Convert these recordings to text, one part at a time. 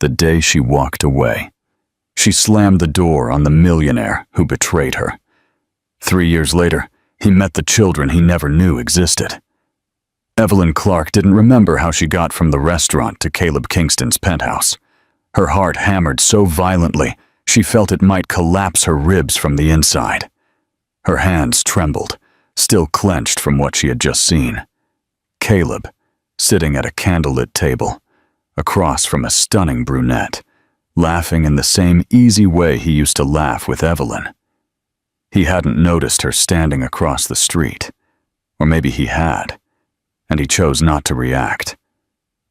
the day she walked away. She slammed the door on the millionaire who betrayed her. 3 years later, he met the children he never knew existed. Evelyn Clark didn't remember how she got from the restaurant to Caleb Kingston's penthouse. Her heart hammered so violently, she felt it might collapse her ribs from the inside. Her hands trembled, still clenched from what she had just seen. Caleb, sitting at a candlelit table, across from a stunning brunette, laughing in the same easy way he used to laugh with Evelyn. He hadn't noticed her standing across the street, or maybe he had, and he chose not to react.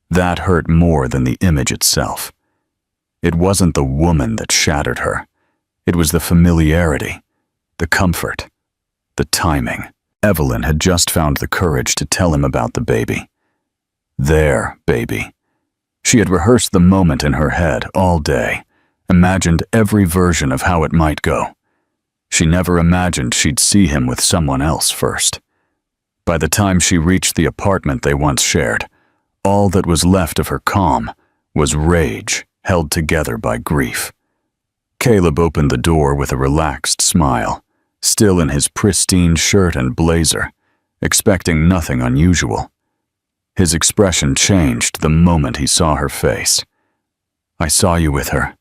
That hurt more than the image itself. It wasn't the woman that shattered her. It was the familiarity, the comfort, the timing. Evelyn had just found the courage to tell him about the baby. Their baby. She had rehearsed the moment in her head all day, imagined every version of how it might go. She never imagined she'd see him with someone else first. By the time she reached the apartment they once shared, all that was left of her calm was rage held together by grief. Caleb opened the door with a relaxed smile, still in his pristine shirt and blazer, expecting nothing unusual. His expression changed the moment he saw her face. "I saw you with her,"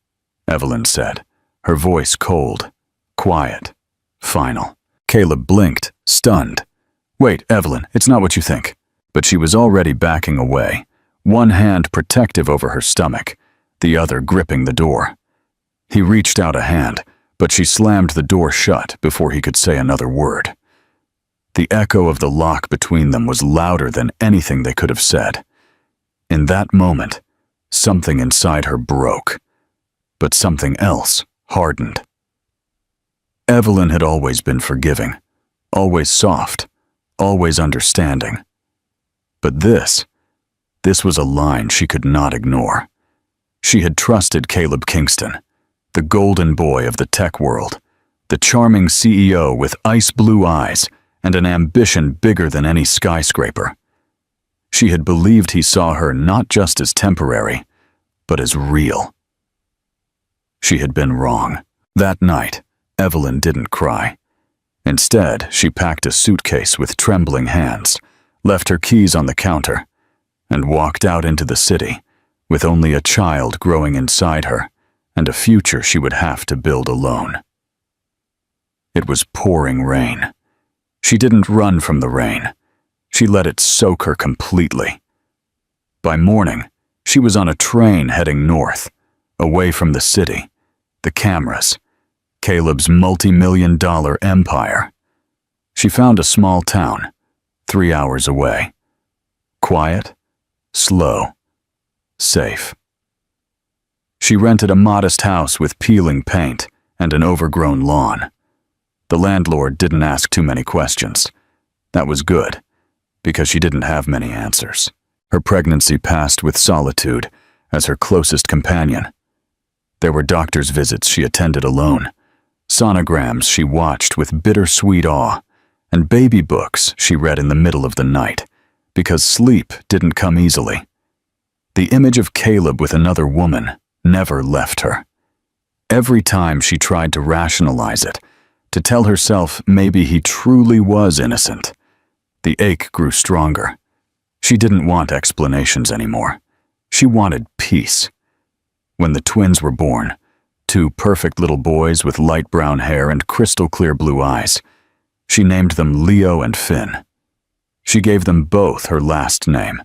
Evelyn said, her voice cold, quiet, final. Caleb blinked, stunned. "Wait, Evelyn, it's not what you think." But she was already backing away, one hand protective over her stomach, the other gripping the door. He reached out a hand, but she slammed the door shut before he could say another word. The echo of the lock between them was louder than anything they could have said. In that moment, something inside her broke, but something else hardened. Evelyn had always been forgiving, always soft, always understanding. But this was a line she could not ignore. She had trusted Caleb Kingston, the golden boy of the tech world, the charming CEO with ice blue eyes and an ambition bigger than any skyscraper. She had believed he saw her not just as temporary, but as real. She had been wrong. That night, Evelyn didn't cry. Instead, she packed a suitcase with trembling hands, left her keys on the counter, and walked out into the city, with only a child growing inside her and a future she would have to build alone. It was pouring rain. She didn't run from the rain. She let it soak her completely. By morning, she was on a train heading north, away from the city, the cameras, Caleb's multi-million-dollar empire. She found a small town, 3 hours away. Quiet, slow, safe. She rented a modest house with peeling paint and an overgrown lawn. The landlord didn't ask too many questions. That was good, because she didn't have many answers. Her pregnancy passed with solitude as her closest companion. There were doctor's visits she attended alone, sonograms she watched with bittersweet awe, and baby books she read in the middle of the night, because sleep didn't come easily. The image of Caleb with another woman never left her. Every time she tried to rationalize it, to tell herself maybe he truly was innocent, the ache grew stronger. She didn't want explanations anymore. She wanted peace. When the twins were born, 2 perfect little boys with light brown hair and crystal clear blue eyes, she named them Leo and Finn. She gave them both her last name.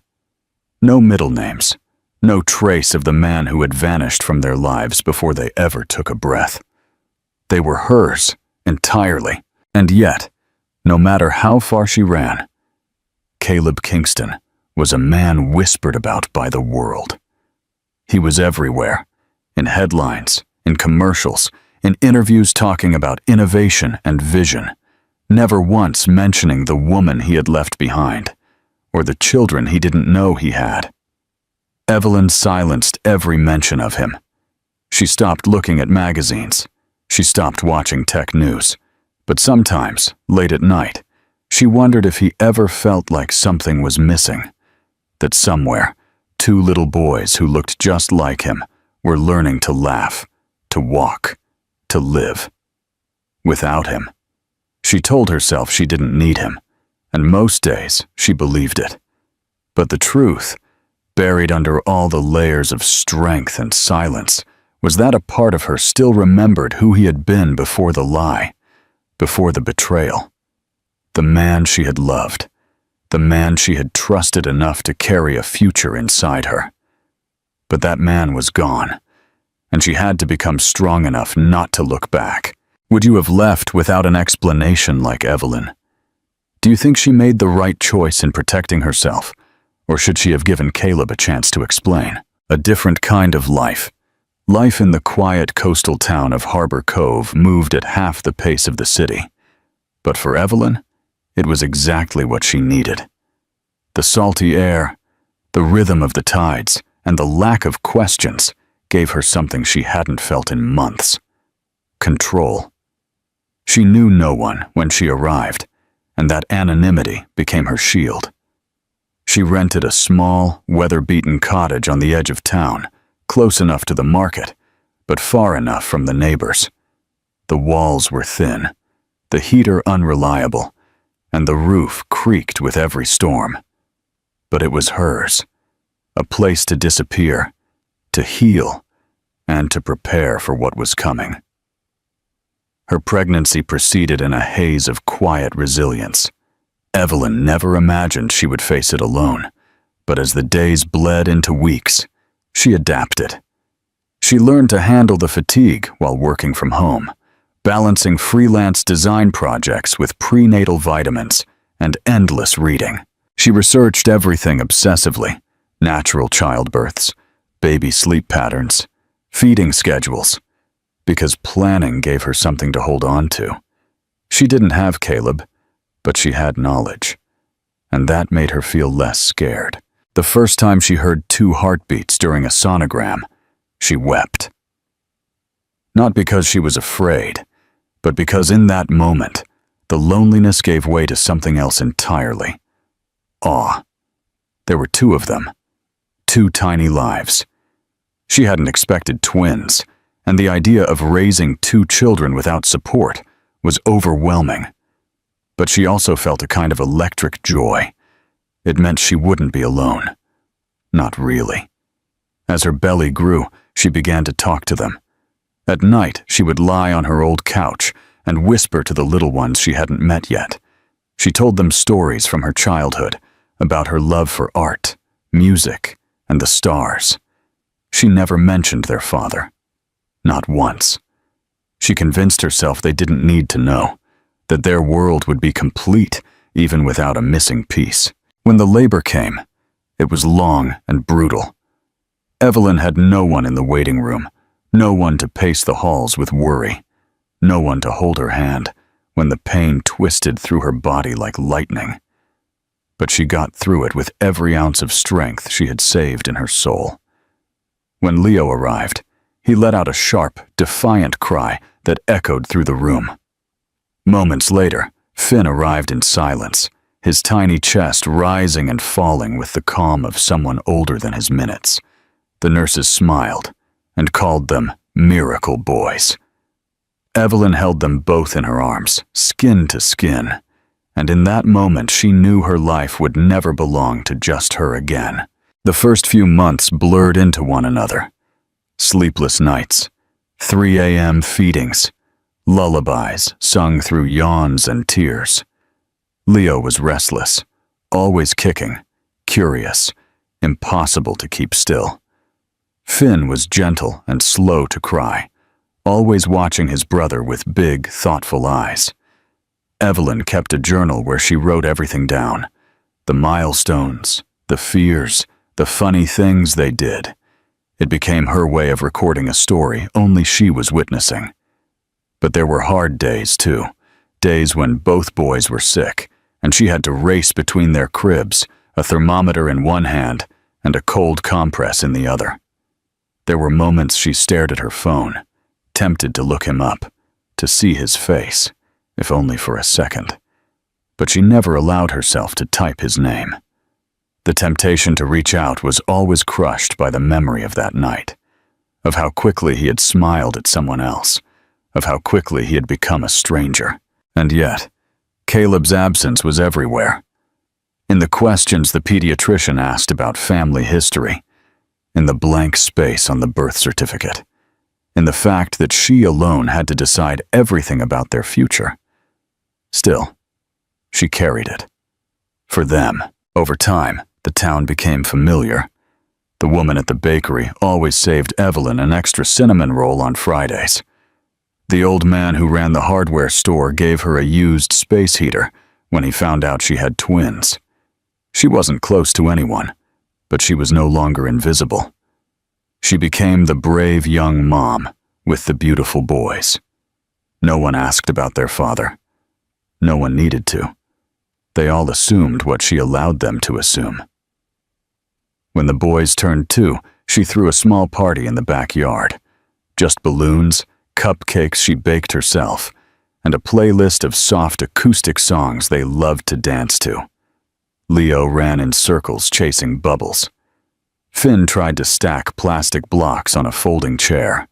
No middle names, no trace of the man who had vanished from their lives before they ever took a breath. They were hers entirely, and yet, no matter how far she ran, Caleb Kingston was a man whispered about by the world. He was everywhere, in headlines, in commercials, in interviews talking about innovation and vision, never once mentioning the woman he had left behind, or the children he didn't know he had. Evelyn silenced every mention of him. She stopped looking at magazines. She stopped watching tech news. But sometimes, late at night, she wondered if he ever felt like something was missing, that somewhere, 2 little boys who looked just like him were learning to laugh, to walk, to live. Without him. She told herself she didn't need him, and most days she believed it. But the truth, buried under all the layers of strength and silence, was that a part of her still remembered who he had been before the lie, before the betrayal. The man she had loved, the man she had trusted enough to carry a future inside her. But that man was gone, and she had to become strong enough not to look back. Would you have left without an explanation like Evelyn? Do you think she made the right choice in protecting herself, or should she have given Caleb a chance to explain? A different kind of life. Life in the quiet coastal town of Harbor Cove moved at half the pace of the city. But for Evelyn, it was exactly what she needed. The salty air, the rhythm of the tides, and the lack of questions gave her something she hadn't felt in months. Control. She knew no one when she arrived, and that anonymity became her shield. She rented a small, weather-beaten cottage on the edge of town, close enough to the market, but far enough from the neighbors. The walls were thin, the heater unreliable, and the roof creaked with every storm. But it was hers, a place to disappear, to heal, and to prepare for what was coming. Her pregnancy proceeded in a haze of quiet resilience. Evelyn never imagined she would face it alone, but as the days bled into weeks, she adapted. She learned to handle the fatigue while working from home, balancing freelance design projects with prenatal vitamins and endless reading. She researched everything obsessively: natural childbirths, baby sleep patterns, feeding schedules, because planning gave her something to hold on to. She didn't have Caleb, but she had knowledge, and that made her feel less scared. The first time she heard 2 heartbeats during a sonogram, she wept. Not because she was afraid, but because in that moment, the loneliness gave way to something else entirely: awe. There were 2 of them, 2 tiny lives. She hadn't expected twins, and the idea of raising 2 children without support was overwhelming. But she also felt a kind of electric joy. It meant she wouldn't be alone. Not really. As her belly grew, she began to talk to them. At night, she would lie on her old couch and whisper to the little ones she hadn't met yet. She told them stories from her childhood, about her love for art, music, and the stars. She never mentioned their father. Not once. She convinced herself they didn't need to know, that their world would be complete even without a missing piece. When the labor came, it was long and brutal. Evelyn had no one in the waiting room, no one to pace the halls with worry, no one to hold her hand when the pain twisted through her body like lightning. But she got through it with every ounce of strength she had saved in her soul. When Leo arrived, he let out a sharp, defiant cry that echoed through the room. Moments later, Finn arrived in silence, his tiny chest rising and falling with the calm of someone older than his minutes. The nurses smiled and called them miracle boys. Evelyn held them both in her arms, skin to skin, and in that moment she knew her life would never belong to just her again. The first few months blurred into one another. Sleepless nights, 3 a.m. feedings, lullabies sung through yawns and tears. Leo was restless, always kicking, curious, impossible to keep still. Finn was gentle and slow to cry, always watching his brother with big, thoughtful eyes. Evelyn kept a journal where she wrote everything down: the milestones, the fears, the funny things they did. It became her way of recording a story only she was witnessing. But there were hard days, too. Days when both boys were sick, and she had to race between their cribs, a thermometer in one hand and a cold compress in the other. There were moments she stared at her phone, tempted to look him up, to see his face, if only for a second. But she never allowed herself to type his name. The temptation to reach out was always crushed by the memory of that night. of how quickly he had smiled at someone else, of how quickly he had become a stranger. And yet, Caleb's absence was everywhere. In the questions the pediatrician asked about family history, in the blank space on the birth certificate, in the fact that she alone had to decide everything about their future. Still, she carried it. For them, over time, the town became familiar. The woman at the bakery always saved Evelyn an extra cinnamon roll on Fridays. The old man who ran the hardware store gave her a used space heater when he found out she had twins. She wasn't close to anyone, but she was no longer invisible. She became the brave young mom with the beautiful boys. No one asked about their father. No one needed to. They all assumed what she allowed them to assume. When the boys turned 2, she threw a small party in the backyard. Just balloons, cupcakes she baked herself, and a playlist of soft acoustic songs they loved to dance to. Leo ran in circles chasing bubbles. Finn tried to stack plastic blocks on a folding chair.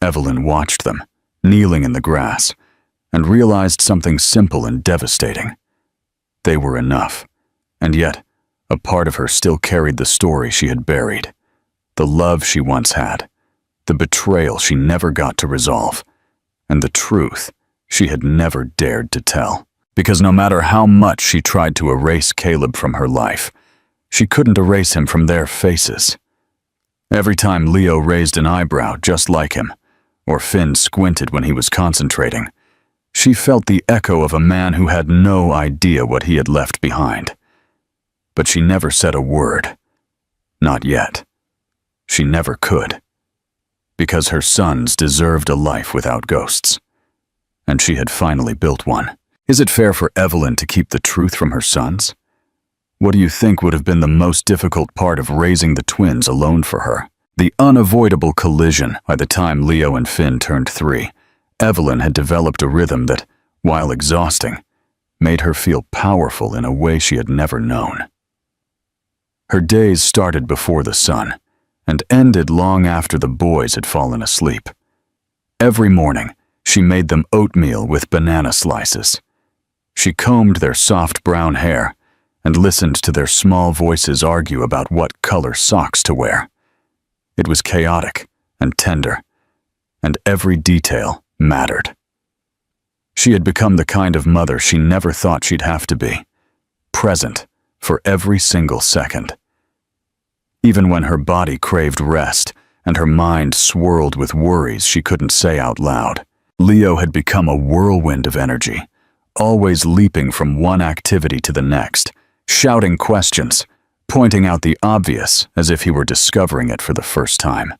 Evelyn watched them, kneeling in the grass, and realized something simple and devastating. They were enough, and yet, a part of her still carried the story she had buried, the love she once had, the betrayal she never got to resolve, and the truth she had never dared to tell. Because no matter how much she tried to erase Caleb from her life, she couldn't erase him from their faces. Every time Leo raised an eyebrow just like him, or Finn squinted when he was concentrating, she felt the echo of a man who had no idea what he had left behind. But she never said a word. Not yet. She never could. Because her sons deserved a life without ghosts. And she had finally built one. Is it fair for Evelyn to keep the truth from her sons? What do you think would have been the most difficult part of raising the twins alone for her? The unavoidable collision. By the time Leo and Finn turned 3, Evelyn had developed a rhythm that, while exhausting, made her feel powerful in a way she had never known. Her days started before the sun and ended long after the boys had fallen asleep. Every morning, she made them oatmeal with banana slices. She combed their soft brown hair and listened to their small voices argue about what color socks to wear. It was chaotic and tender, and every detail mattered. She had become the kind of mother she never thought she'd have to be, present for every single second. Even when her body craved rest and her mind swirled with worries she couldn't say out loud, Leo had become a whirlwind of energy, always leaping from one activity to the next, shouting questions, pointing out the obvious as if he were discovering it for the first time.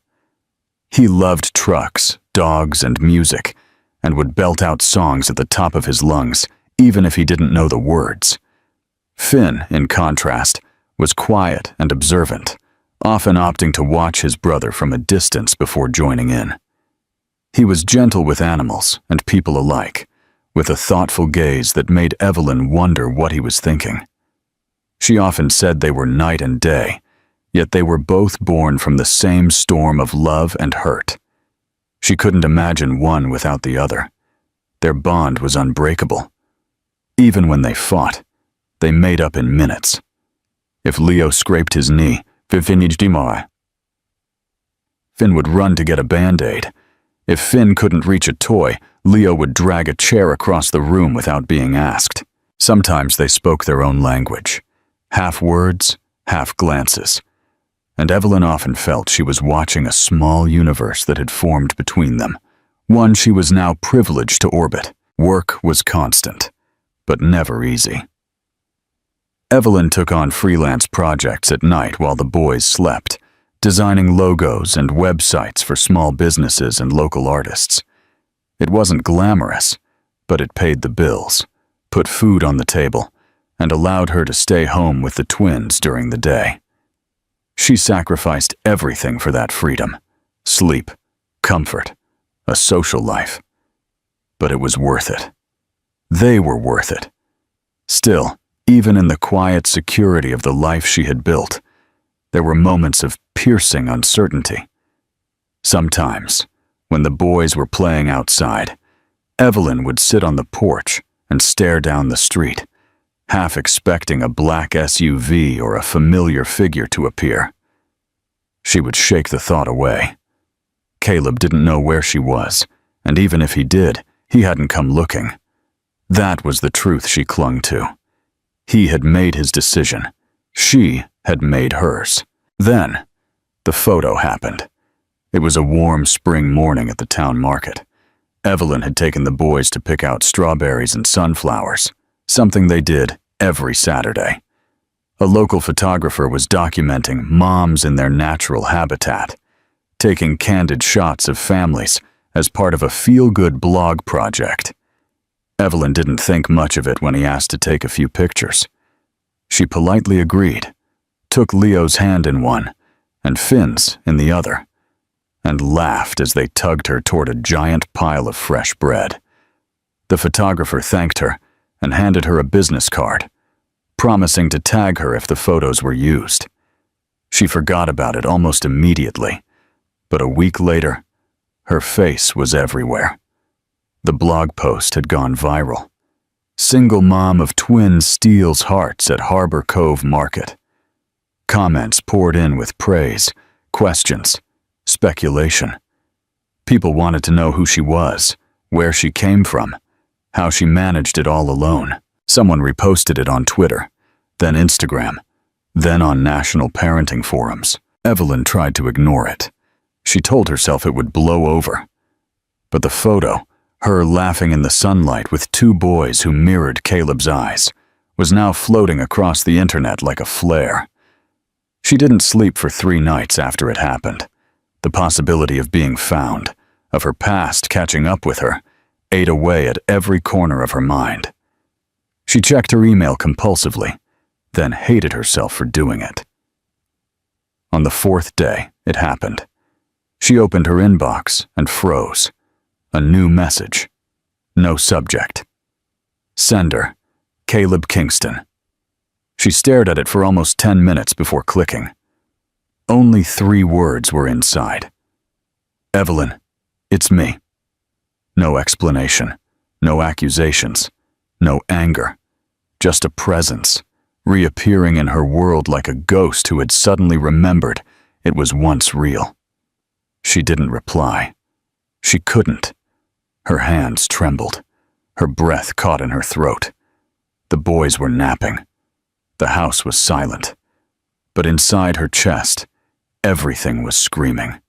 He loved trucks, dogs, and music, and would belt out songs at the top of his lungs, even if he didn't know the words. Finn, in contrast, was quiet and observant, often opting to watch his brother from a distance before joining in. He was gentle with animals and people alike, with a thoughtful gaze that made Evelyn wonder what he was thinking. She often said they were night and day, yet they were both born from the same storm of love and hurt. She couldn't imagine one without the other. Their bond was unbreakable. Even when they fought, they made up in minutes. If Leo scraped his knee, Finn would run to get a Band-Aid. If Finn couldn't reach a toy, Leo would drag a chair across the room without being asked. Sometimes they spoke their own language, half words, half glances, and Evelyn often felt she was watching a small universe that had formed between them, one she was now privileged to orbit. Work was constant, but never easy. Evelyn took on freelance projects at night while the boys slept, designing logos and websites for small businesses and local artists. It wasn't glamorous, but it paid the bills, put food on the table, and allowed her to stay home with the twins during the day. She sacrificed everything for that freedom: sleep, comfort, a social life. But it was worth it. They were worth it. Still, even in the quiet security of the life she had built, there were moments of piercing uncertainty. Sometimes, when the boys were playing outside, Evelyn would sit on the porch and stare down the street, half expecting a black SUV or a familiar figure to appear. She would shake the thought away. Caleb didn't know where she was, and even if he did, he hadn't come looking. That was the truth she clung to. He had made his decision. She had made hers. Then, the photo happened. It was a warm spring morning at the town market. Evelyn had taken the boys to pick out strawberries and sunflowers, something they did every Saturday. A local photographer was documenting moms in their natural habitat, taking candid shots of families as part of a feel-good blog project. Evelyn didn't think much of it when he asked to take a few pictures. She politely agreed, took Leo's hand in one and Finn's in the other, and laughed as they tugged her toward a giant pile of fresh bread. The photographer thanked her and handed her a business card, promising to tag her if the photos were used. She forgot about it almost immediately, but a week later, her face was everywhere. The blog post had gone viral. Single mom of twins steals hearts at Harbor Cove Market. Comments poured in with praise, questions, speculation. People wanted to know who she was, where she came from, how she managed it all alone. Someone reposted it on Twitter, then Instagram, then on national parenting forums. Evelyn tried to ignore it. She told herself it would blow over. But the photo, her laughing in the sunlight with two boys who mirrored Caleb's eyes, was now floating across the internet like a flare. She didn't sleep for 3 nights after it happened. The possibility of being found, of her past catching up with her, ate away at every corner of her mind. She checked her email compulsively, then hated herself for doing it. On the 4th day, it happened. She opened her inbox and froze. A new message. No subject. Sender, Caleb Kingston. She stared at it for almost 10 minutes before clicking. Only 3 words were inside. Evelyn, it's me. No explanation, no accusations, no anger. Just a presence, reappearing in her world like a ghost who had suddenly remembered it was once real. She didn't reply. She couldn't. Her hands trembled. Her breath caught in her throat. The boys were napping. The house was silent. But inside her chest, everything was screaming.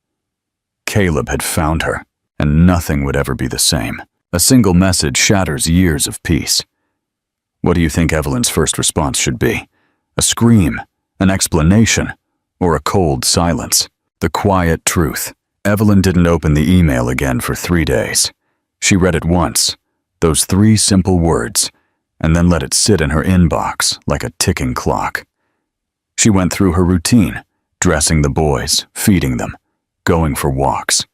Caleb had found her, and nothing would ever be the same. A single message shatters years of peace. What do you think Evelyn's first response should be? A scream, an explanation, or a cold silence? The quiet truth. Evelyn didn't open the email again for 3 days. She read it once, those 3 simple words, and then let it sit in her inbox like a ticking clock. She went through her routine, dressing the boys, feeding them, going for walks.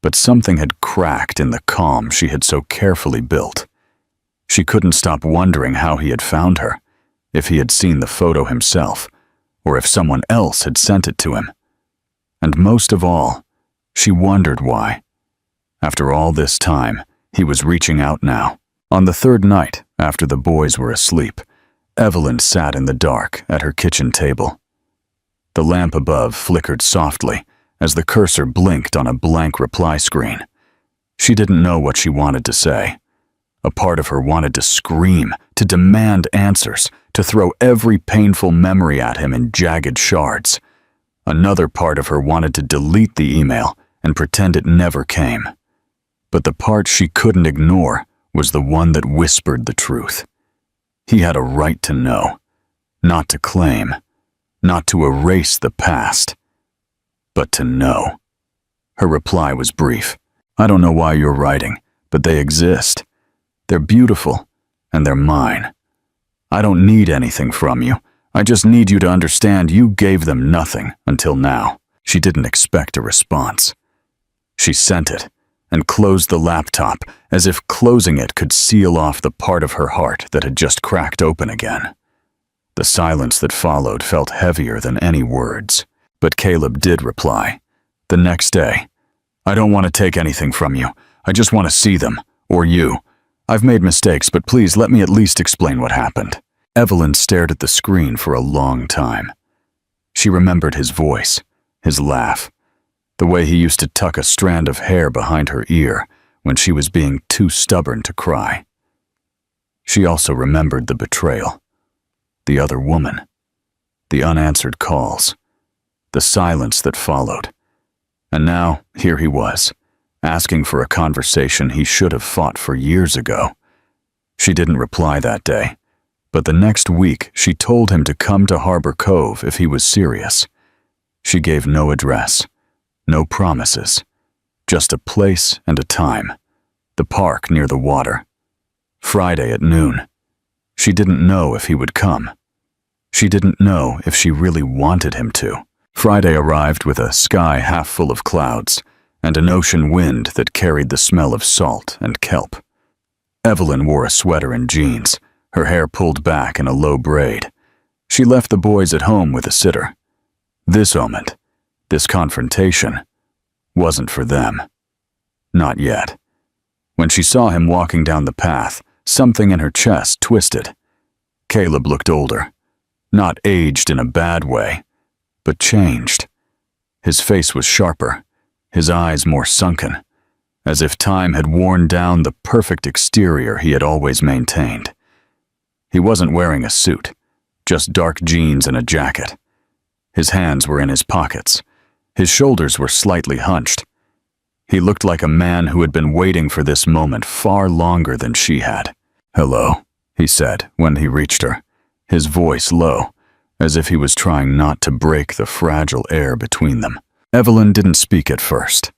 But something had cracked in the calm she had so carefully built. She couldn't stop wondering how he had found her, if he had seen the photo himself, or if someone else had sent it to him. And most of all, she wondered why. After all this time, he was reaching out now. On the 3rd night, after the boys were asleep, Evelyn sat in the dark at her kitchen table. The lamp above flickered softly as the cursor blinked on a blank reply screen. She didn't know what she wanted to say. A part of her wanted to scream, to demand answers, to throw every painful memory at him in jagged shards. Another part of her wanted to delete the email and pretend it never came. But the part she couldn't ignore was the one that whispered the truth. He had a right to know, not to claim, not to erase the past, but to know. Her reply was brief. I don't know why you're writing, but they exist. They're beautiful, and they're mine. I don't need anything from you. I just need you to understand you gave them nothing until now. She didn't expect a response. She sent it and closed the laptop as if closing it could seal off the part of her heart that had just cracked open again. The silence that followed felt heavier than any words, but Caleb did reply. The next day, I don't want to take anything from you. I just want to see them, or you. I've made mistakes, but please let me at least explain what happened." Evelyn stared at the screen for a long time. She remembered his voice, his laugh, the way he used to tuck a strand of hair behind her ear when she was being too stubborn to cry. She also remembered the betrayal, the other woman, the unanswered calls, the silence that followed. And now, here he was, asking for a conversation he should have fought for years ago. She didn't reply that day, but the next week she told him to come to Harbor Cove if he was serious. She gave no address, no promises, just a place and a time, the park near the water. Friday at noon. She didn't know if he would come. She didn't know if she really wanted him to. Friday arrived with a sky half full of clouds and an ocean wind that carried the smell of salt and kelp. Evelyn wore a sweater and jeans, her hair pulled back in a low braid. She left the boys at home with a sitter. This moment, this confrontation, wasn't for them. Not yet. When she saw him walking down the path, something in her chest twisted. Caleb looked older, not aged in a bad way, but changed. His face was sharper, his eyes more sunken, as if time had worn down the perfect exterior he had always maintained. He wasn't wearing a suit, just dark jeans and a jacket. His hands were in his pockets. His shoulders were slightly hunched. He looked like a man who had been waiting for this moment far longer than she had. "Hello," he said when he reached her, his voice low, as if he was trying not to break the fragile air between them. Evelyn didn't speak at first.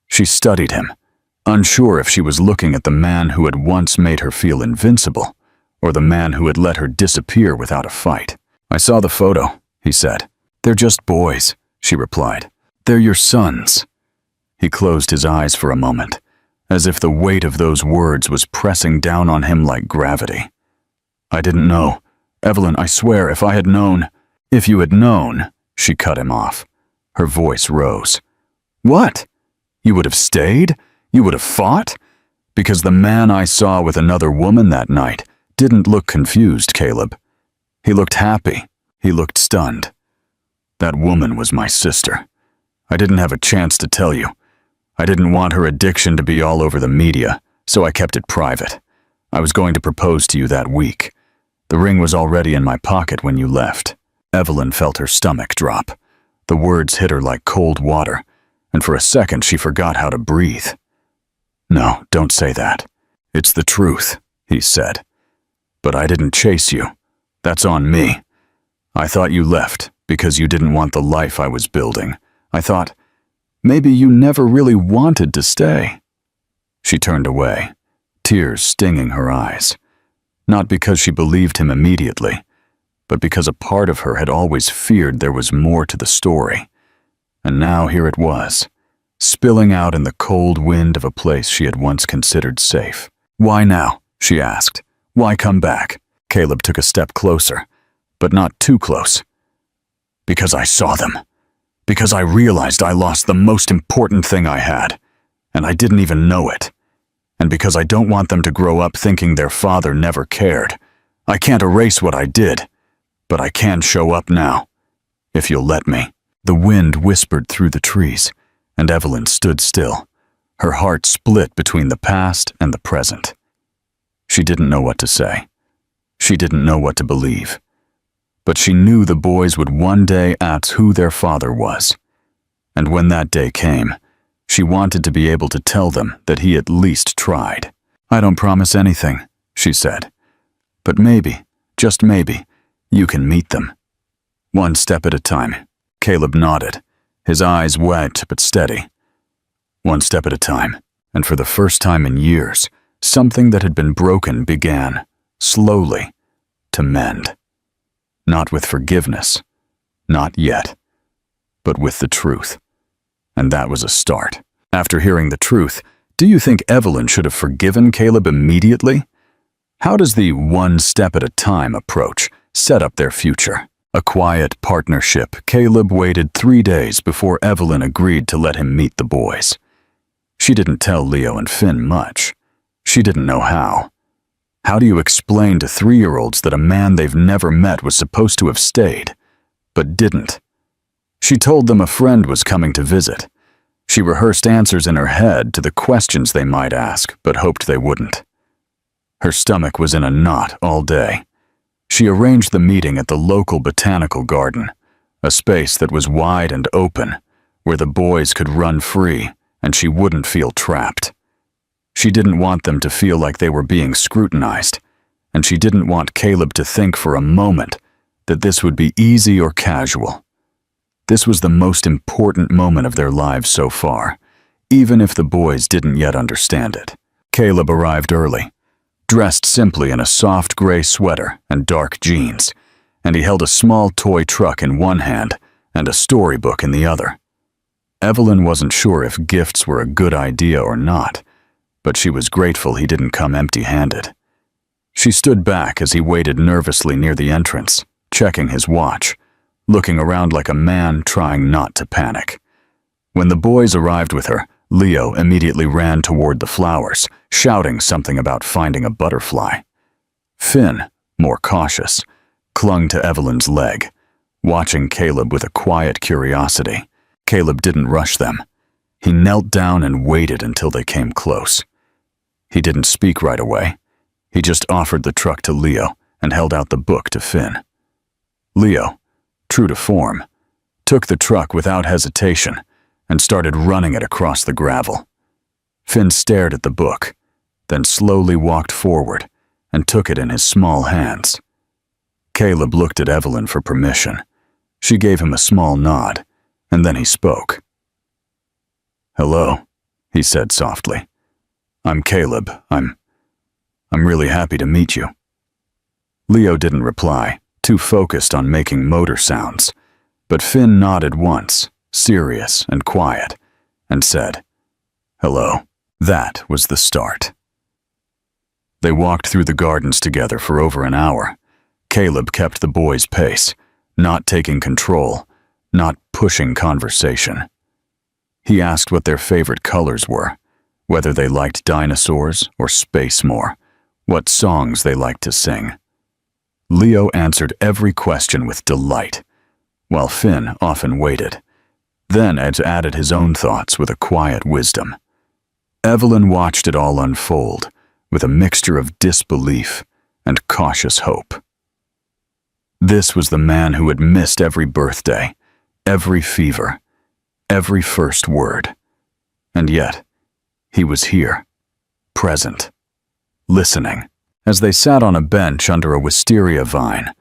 She studied him, unsure if she was looking at the man who had once made her feel invincible, or the man who had let her disappear without a fight. "I saw the photo," he said. "They're just boys," she replied. "They're your sons." He closed his eyes for a moment, as if the weight of those words was pressing down on him like gravity. "I didn't know. Evelyn, I swear, if I had known—" "If you had known," she cut him off. Her voice rose. "What? You would have stayed? You would have fought? Because the man I saw with another woman that night didn't look confused, Caleb. He looked happy. He looked stunned. That woman was my sister. I didn't have a chance to tell you. I didn't want her addiction to be all over the media, so I kept it private. I was going to propose to you that week. The ring was already in my pocket when you left." Evelyn felt her stomach drop. The words hit her like cold water, and for a second she forgot how to breathe. "No, don't say that. It's the truth," he said. "But I didn't chase you. That's on me. I thought you left because you didn't want the life I was building. I thought, maybe you never really wanted to stay." She turned away, tears stinging her eyes. Not because she believed him immediately, but because a part of her had always feared there was more to the story. And now here it was, spilling out in the cold wind of a place she had once considered safe. "Why now?" she asked. "Why come back?" Caleb took a step closer, but not too close. "Because I saw them. Because I realized I lost the most important thing I had, and I didn't even know it. And because I don't want them to grow up thinking their father never cared. I can't erase what I did, but I can show up now, if you'll let me." The wind whispered through the trees, and Evelyn stood still, her heart split between the past and the present. She didn't know what to say. She didn't know what to believe. But she knew the boys would one day ask who their father was. And when that day came, she wanted to be able to tell them that he at least tried. "I don't promise anything," she said. "But maybe, just maybe, you can meet them. One step at a time." Caleb nodded, his eyes wet but steady. One step at a time, and for the first time in years, something that had been broken began, slowly, to mend. Not with forgiveness, not yet, but with the truth. And that was a start. After hearing the truth, do you think Evelyn should have forgiven Caleb immediately? How does the one step at a time approach set up their future? A quiet partnership, Caleb waited 3 days before Evelyn agreed to let him meet the boys. She didn't tell Leo and Finn much. She didn't know how. How do you explain to 3-year-olds that a man they've never met was supposed to have stayed, but didn't? She told them a friend was coming to visit. She rehearsed answers in her head to the questions they might ask, but hoped they wouldn't. Her stomach was in a knot all day. She arranged the meeting at the local botanical garden, a space that was wide and open, where the boys could run free and she wouldn't feel trapped. She didn't want them to feel like they were being scrutinized, and she didn't want Caleb to think for a moment that this would be easy or casual. This was the most important moment of their lives so far, even if the boys didn't yet understand it. Caleb arrived early, dressed simply in a soft gray sweater and dark jeans, and he held a small toy truck in one hand and a storybook in the other. Evelyn wasn't sure if gifts were a good idea or not, but she was grateful he didn't come empty-handed. She stood back as he waited nervously near the entrance, checking his watch, looking around like a man trying not to panic. When the boys arrived with her, Leo immediately ran toward the flowers, shouting something about finding a butterfly. Finn, more cautious, clung to Evelyn's leg, watching Caleb with a quiet curiosity. Caleb didn't rush them. He knelt down and waited until they came close. He didn't speak right away. He just offered the truck to Leo and held out the book to Finn. Leo, true to form, took the truck without hesitation and started running it across the gravel. Finn stared at the book, then slowly walked forward and took it in his small hands. Caleb looked at Evelyn for permission. She gave him a small nod, and then he spoke. "Hello," he said softly. "I'm Caleb. I'm really happy to meet you." Leo didn't reply, too focused on making motor sounds, but Finn nodded once, serious and quiet, and said, "Hello." That was the start. They walked through the gardens together for over an hour. Caleb kept the boys' pace, not taking control, not pushing conversation. He asked what their favorite colors were, whether they liked dinosaurs or space more, what songs they liked to sing. Leo answered every question with delight, while Finn often waited. Then Ed added his own thoughts with a quiet wisdom. Evelyn watched it all unfold with a mixture of disbelief and cautious hope. This was the man who had missed every birthday, every fever, every first word. And yet, he was here, present, listening. As they sat on a bench under a wisteria vine,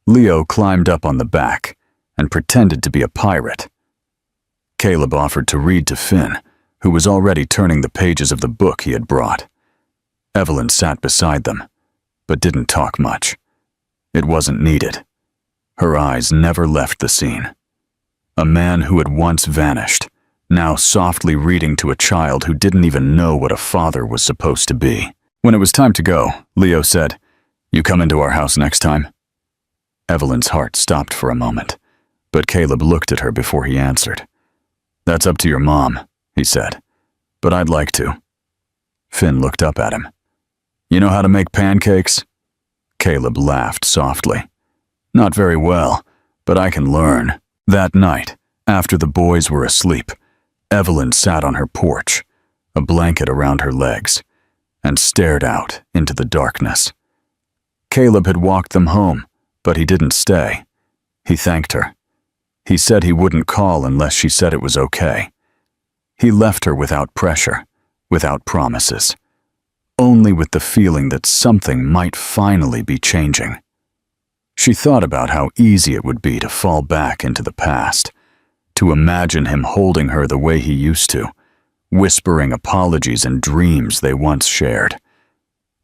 Leo climbed up on the back and pretended to be a pirate. Caleb offered to read to Finn, who was already turning the pages of the book he had brought. Evelyn sat beside them, but didn't talk much. It wasn't needed. Her eyes never left the scene. A man who had once vanished, now softly reading to a child who didn't even know what a father was supposed to be. When it was time to go, Leo said, "You come into our house next time?" Evelyn's heart stopped for a moment, but Caleb looked at her before he answered. "That's up to your mom," he said, "but I'd like to." Finn looked up at him. "You know how to make pancakes?" Caleb laughed softly. "Not very well, but I can learn." That night, after the boys were asleep, Evelyn sat on her porch, a blanket around her legs, and stared out into the darkness. Caleb had walked them home, but he didn't stay. He thanked her. He said he wouldn't call unless she said it was okay. He left her without pressure, without promises, only with the feeling that something might finally be changing. She thought about how easy it would be to fall back into the past, to imagine him holding her the way he used to, whispering apologies in dreams they once shared.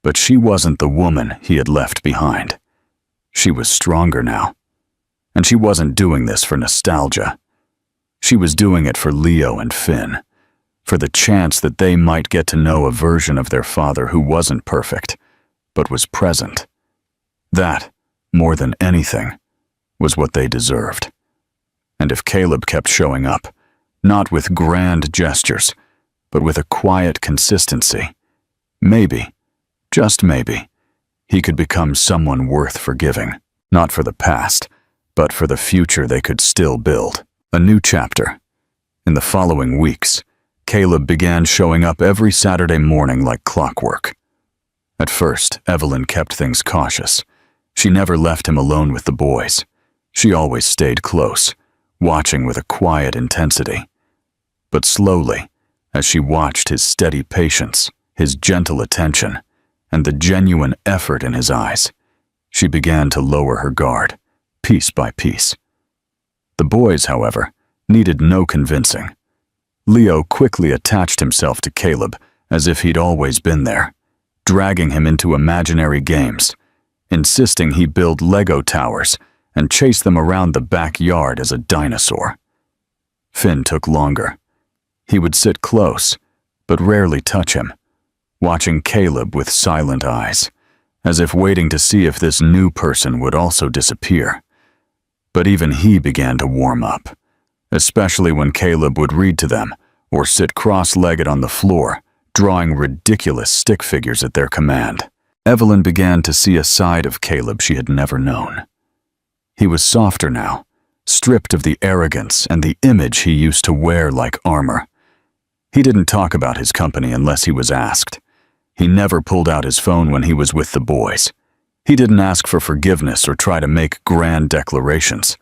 But she wasn't the woman he had left behind. She was stronger now, and she wasn't doing this for nostalgia. She was doing it for Leo and Finn, for the chance that they might get to know a version of their father who wasn't perfect, but was present. That, more than anything, was what they deserved. And if Caleb kept showing up, not with grand gestures, but with a quiet consistency. Maybe, just maybe, he could become someone worth forgiving, not for the past, but for the future they could still build. A new chapter. In the following weeks, Caleb began showing up every Saturday morning like clockwork. At first, Evelyn kept things cautious. She never left him alone with the boys. She always stayed close, watching with a quiet intensity. But slowly, as she watched his steady patience, his gentle attention, and the genuine effort in his eyes, she began to lower her guard, piece by piece. The boys, however, needed no convincing. Leo quickly attached himself to Caleb as if he'd always been there, dragging him into imaginary games, insisting he build Lego towers and chase them around the backyard as a dinosaur. Finn took longer. He would sit close, but rarely touch him, watching Caleb with silent eyes, as if waiting to see if this new person would also disappear. But even he began to warm up, especially when Caleb would read to them or sit cross-legged on the floor, drawing ridiculous stick figures at their command. Evelyn began to see a side of Caleb she had never known. He was softer now, stripped of the arrogance and the image he used to wear like armor. He didn't talk about his company unless he was asked. He never pulled out his phone when he was with the boys. He didn't ask for forgiveness or try to make grand declarations.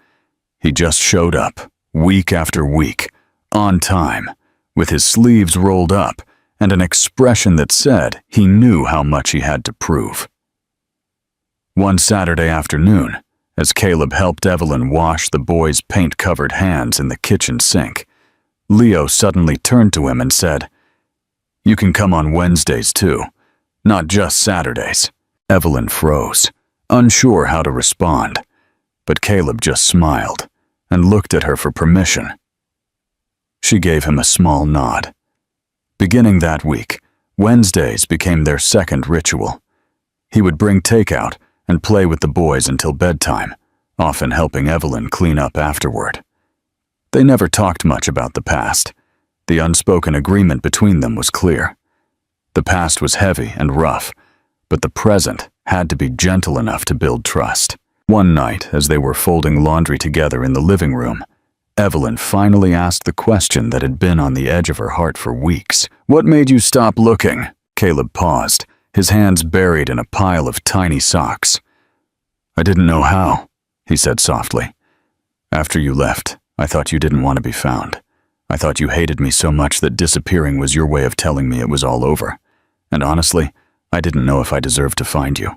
He just showed up, week after week, on time, with his sleeves rolled up and an expression that said he knew how much he had to prove. One Saturday afternoon, as Caleb helped Evelyn wash the boys' paint-covered hands in the kitchen sink, Leo suddenly turned to him and said, "You can come on Wednesdays too, not just Saturdays." Evelyn froze, unsure how to respond, but Caleb just smiled and looked at her for permission. She gave him a small nod. Beginning that week, Wednesdays became their second ritual. He would bring takeout and play with the boys until bedtime, often helping Evelyn clean up afterward. They never talked much about the past. The unspoken agreement between them was clear. The past was heavy and rough, but the present had to be gentle enough to build trust. One night, as they were folding laundry together in the living room, Evelyn finally asked the question that had been on the edge of her heart for weeks. "What made you stop looking?" Caleb paused, his hands buried in a pile of tiny socks. "I didn't know how," he said softly. "After you left, I thought you didn't want to be found. I thought you hated me so much that disappearing was your way of telling me it was all over. And honestly, I didn't know if I deserved to find you."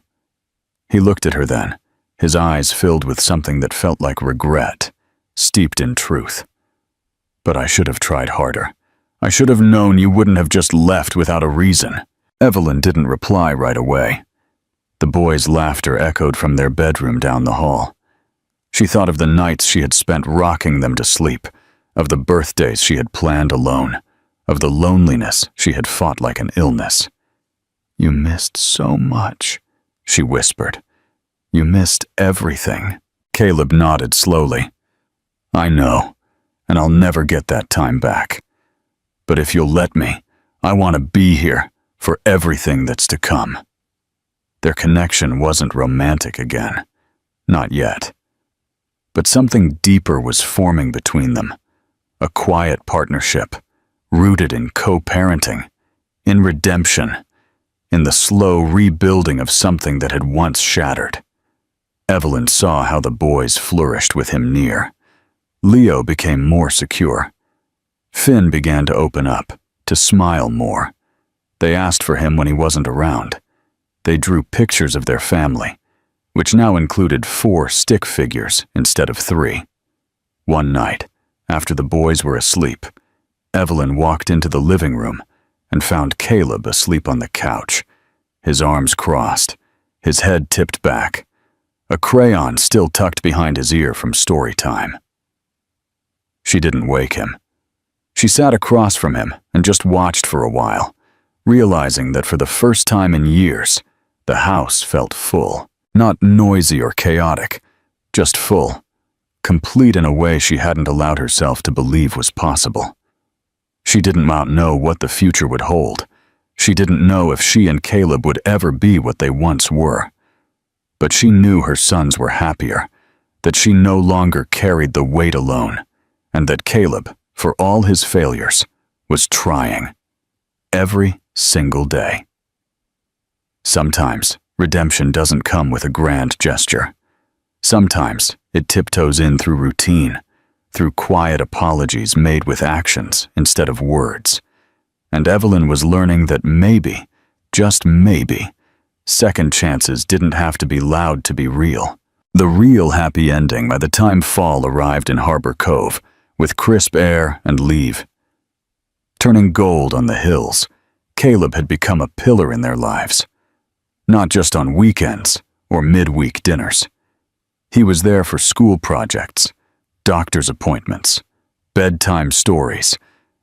He looked at her then, his eyes filled with something that felt like regret, steeped in truth. "But I should have tried harder. I should have known you wouldn't have just left without a reason." Evelyn didn't reply right away. The boys' laughter echoed from their bedroom down the hall. She thought of the nights she had spent rocking them to sleep, of the birthdays she had planned alone, of the loneliness she had fought like an illness. "You missed so much," she whispered. "You missed everything." Caleb nodded slowly. "I know, and I'll never get that time back. But if you'll let me, I want to be here for everything that's to come." Their connection wasn't romantic again. Not yet. But something deeper was forming between them. A quiet partnership, rooted in co-parenting, in redemption, in the slow rebuilding of something that had once shattered. Evelyn saw how the boys flourished with him near. Leo became more secure. Finn began to open up, to smile more. They asked for him when he wasn't around. They drew pictures of their family, which now included 4 stick figures instead of 3. One night, after the boys were asleep, Evelyn walked into the living room and found Caleb asleep on the couch, his arms crossed, his head tipped back, a crayon still tucked behind his ear from story time. She didn't wake him. She sat across from him and just watched for a while, realizing that for the first time in years, the house felt full. Not noisy or chaotic, just full, complete in a way she hadn't allowed herself to believe was possible. She didn't know what the future would hold. She didn't know if she and Caleb would ever be what they once were. But she knew her sons were happier, that she no longer carried the weight alone, and that Caleb, for all his failures, was trying. Every single day. Sometimes, redemption doesn't come with a grand gesture. Sometimes, it tiptoes in through routine, through quiet apologies made with actions instead of words. And Evelyn was learning that maybe, just maybe, second chances didn't have to be loud to be real. The real happy ending by the time fall arrived in Harbor Cove, with crisp air and leave. Turning gold on the hills, Caleb had become a pillar in their lives. Not just on weekends or midweek dinners. He was there for school projects, doctor's appointments, bedtime stories,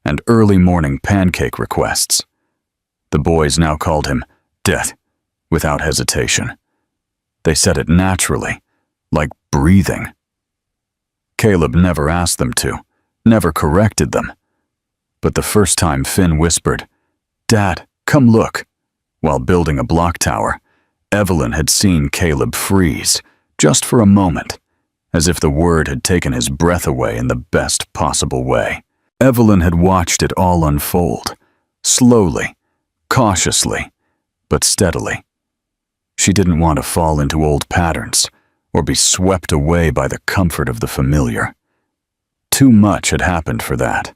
and early morning pancake requests. The boys now called him Det, without hesitation. They said it naturally, like breathing. Caleb never asked them to, never corrected them. But the first time Finn whispered, "Dad, come look," while building a block tower, Evelyn had seen Caleb freeze, just for a moment, as if the word had taken his breath away in the best possible way. Evelyn had watched it all unfold, slowly, cautiously, but steadily. She didn't want to fall into old patterns, or be swept away by the comfort of the familiar. Too much had happened for that.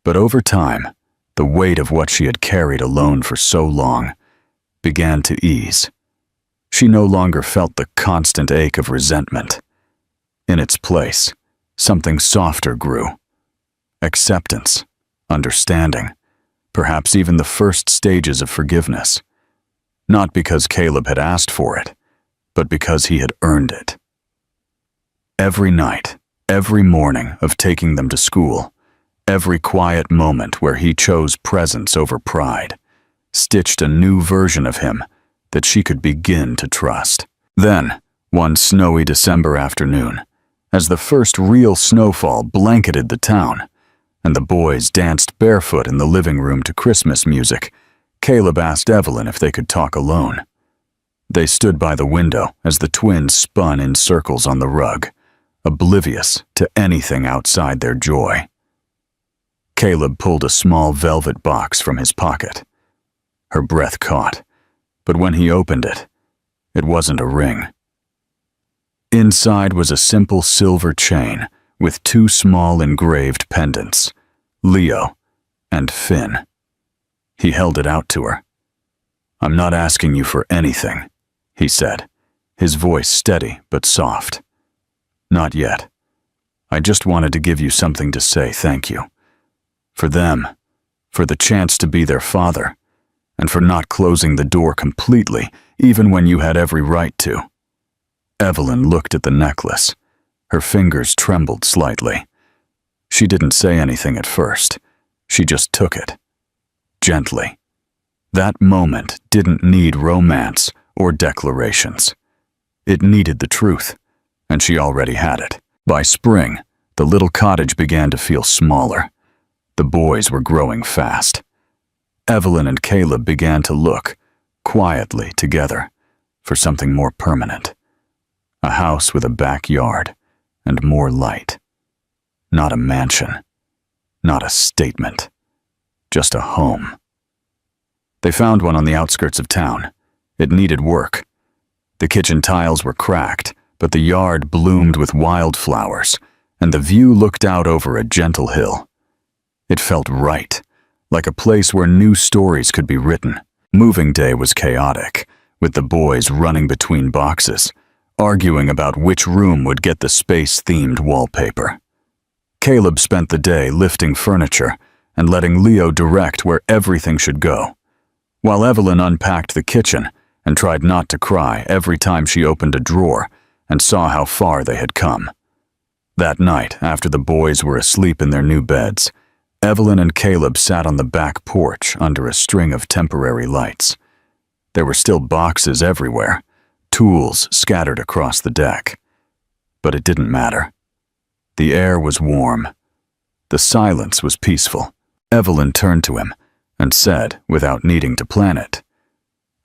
But over time, the weight of what she had carried alone for so long began to ease. She no longer felt the constant ache of resentment. In its place, something softer grew. Acceptance, understanding, perhaps even the first stages of forgiveness. Not because Caleb had asked for it, but because he had earned it. Every night, every morning of taking them to school, every quiet moment where he chose presence over pride, stitched a new version of him that she could begin to trust. Then, one snowy December afternoon, as the first real snowfall blanketed the town, and the boys danced barefoot in the living room to Christmas music, Caleb asked Evelyn if they could talk alone. They stood by the window as the twins spun in circles on the rug, oblivious to anything outside their joy. Caleb pulled a small velvet box from his pocket. Her breath caught, but when he opened it, it wasn't a ring. Inside was a simple silver chain with two small engraved pendants, Leo and Finn. He held it out to her. "I'm not asking you for anything," he said, his voice steady but soft. "Not yet. I just wanted to give you something to say thank you. For them, for the chance to be their father, and for not closing the door completely, even when you had every right to." Evelyn looked at the necklace. Her fingers trembled slightly. She didn't say anything at first. She just took it. Gently. That moment didn't need romance or declarations. It needed the truth, and she already had it. By spring, the little cottage began to feel smaller. The boys were growing fast. Evelyn and Caleb began to look, quietly together, for something more permanent. A house with a backyard and more light. Not a mansion. Not a statement. Just a home. They found one on the outskirts of town. It needed work. The kitchen tiles were cracked, but the yard bloomed with wildflowers, and the view looked out over a gentle hill. It felt right, like a place where new stories could be written. Moving day was chaotic, with the boys running between boxes, arguing about which room would get the space-themed wallpaper. Caleb spent the day lifting furniture and letting Leo direct where everything should go, while Evelyn unpacked the kitchen and tried not to cry every time she opened a drawer and saw how far they had come. That night, after the boys were asleep in their new beds, Evelyn and Caleb sat on the back porch under a string of temporary lights. There were still boxes everywhere, tools scattered across the deck. But it didn't matter. The air was warm. The silence was peaceful. Evelyn turned to him and said, without needing to plan it,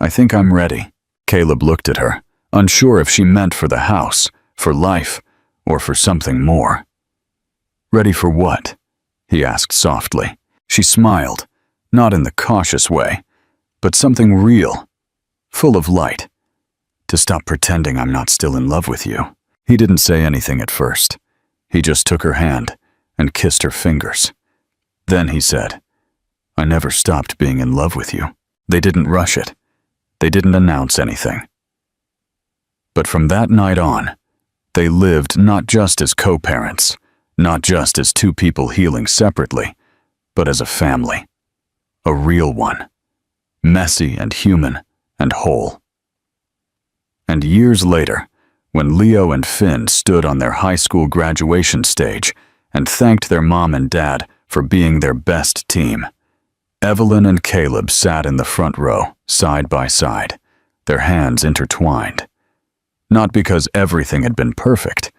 "I think I'm ready." Caleb looked at her, unsure if she meant for the house, for life, or for something more. "Ready for what?" he asked softly. She smiled, not in the cautious way, but something real, full of light. "To stop pretending I'm not still in love with you." He didn't say anything at first. He just took her hand and kissed her fingers. Then he said, "I never stopped being in love with you." They didn't rush it. They didn't announce anything. But from that night on, they lived not just as co-parents, not just as two people healing separately, but as a family. A real one. Messy and human and whole. And years later, when Leo and Finn stood on their high school graduation stage and thanked their mom and dad for being their best team, Evelyn and Caleb sat in the front row, side by side, their hands intertwined. Not because everything had been perfect,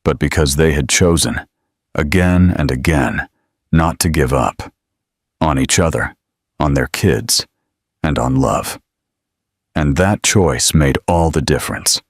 but because they had chosen, again and again, not to give up. On each other, on their kids, and on love. And that choice made all the difference.